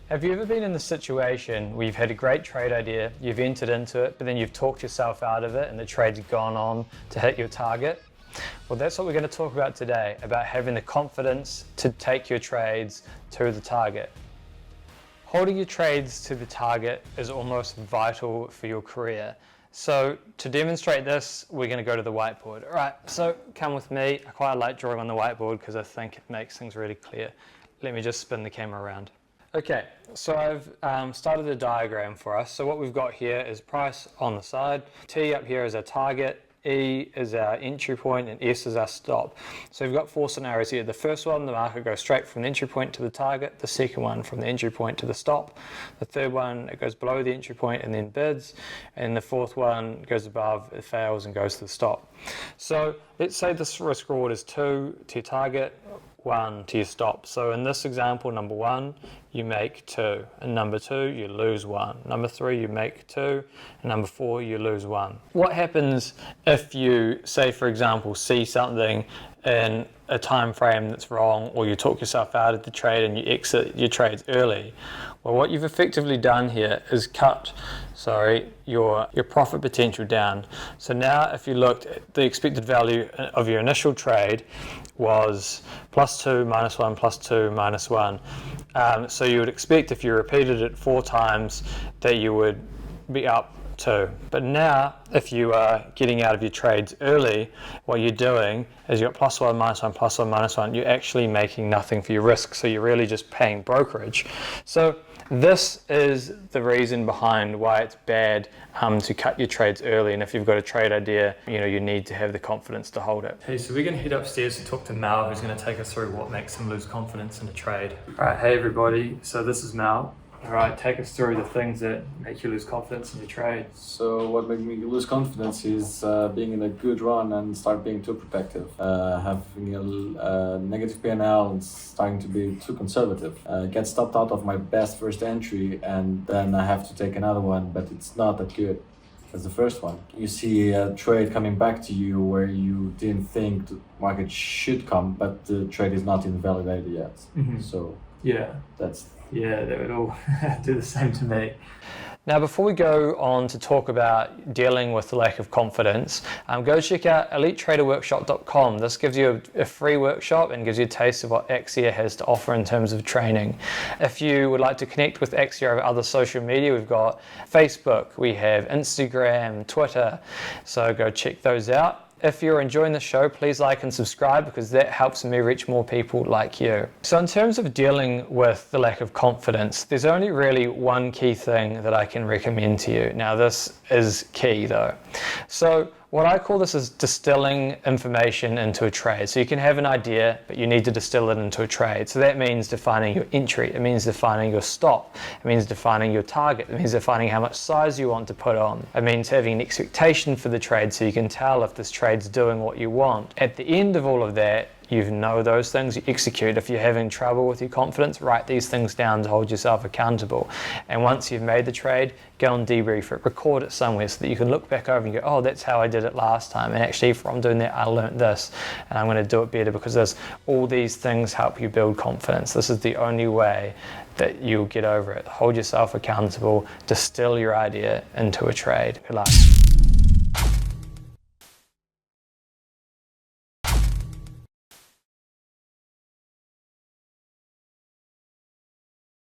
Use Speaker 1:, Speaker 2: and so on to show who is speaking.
Speaker 1: Have you ever been in the situation where you've had a great trade idea, you've entered into it, but then you've talked yourself out of it and the trade's gone on to hit your target? Well, that's what we're going to talk about today, about having the confidence to take your trades to the target. Holding your trades to the target is almost vital for your career. So to demonstrate this, we're going to go to the whiteboard. All right, so come with me. I quite like drawing on the whiteboard because I think it makes things really clear. Let me just spin the camera around. Okay, so I've started a diagram for us. So what we've got here is price on the side, T up here is our target, E is our entry point, and S is our stop. So we've got four scenarios here. The first one, the market goes straight from the entry point to the target. The second one, from the entry point to the stop. The third one, it goes below the entry point and then bids. And the fourth one goes above, it fails and goes to the stop. So let's say this risk reward is 2 to your target, 1 to your stop. So in this example, number 1, you make 2, and number 2, you lose 1. Number 3, you make 2, and number 4, you lose 1. What happens if you, say for example, see something in a time frame that's wrong, or you talk yourself out of the trade and you exit your trades early? Well, what you've effectively done here is cut your profit potential down. So now if you looked at the expected value of your initial trade was +2, -1, +2, -1. So you would expect if you repeated it 4 times that you would be up 2. But now if you are getting out of your trades early, what you're doing is you've got +1, -1, +1, -1. You're actually making nothing for your risk, so you're really just paying brokerage. So this is the reason behind why it's bad to cut your trades early, and if you've got a trade idea, you need to have the confidence to hold it.
Speaker 2: Hey, so we're going to head upstairs to talk to Mal, who's going to take us through what makes him lose confidence in a trade. All right, hey everybody, so this is Mal. All right, take us through the things that make you lose confidence in your trade.
Speaker 3: So what made me lose confidence is being in a good run and start being too protective, having a negative P&L and starting to be too conservative. Get stopped out of my best first entry, and then I have to take another one, but it's not that good as the first one. You see a trade coming back to you where you didn't think the market should come, but the trade is not invalidated yet. Mm-hmm. So
Speaker 2: yeah, that would all do the same to me.
Speaker 1: Now, before we go on to talk about dealing with the lack of confidence, go check out elitetraderworkshop.com. This gives you a free workshop and gives you a taste of what Axia has to offer in terms of training. If you would like to connect with Axia over other social media, we've got Facebook, we have Instagram, Twitter, so go check those out. If you're enjoying the show, please like and subscribe, because that helps me reach more people like you. So in terms of dealing with the lack of confidence, there's only really one key thing that I can recommend to you. Now this is key though. So what I call this is distilling information into a trade. So you can have an idea, but you need to distill it into a trade. So that means defining your entry. It means defining your stop. It means defining your target. It means defining how much size you want to put on. It means having an expectation for the trade so you can tell if this trade's doing what you want. At the end of all of that, you know those things, you execute. If you're having trouble with your confidence, write these things down to hold yourself accountable. And once you've made the trade, go and debrief it, record it somewhere so that you can look back over and go, oh, that's how I did it last time. And actually from doing that, I learned this, and I'm going to do it better because all these things help you build confidence. This is the only way that you'll get over it. Hold yourself accountable, distill your idea into a trade. Good luck.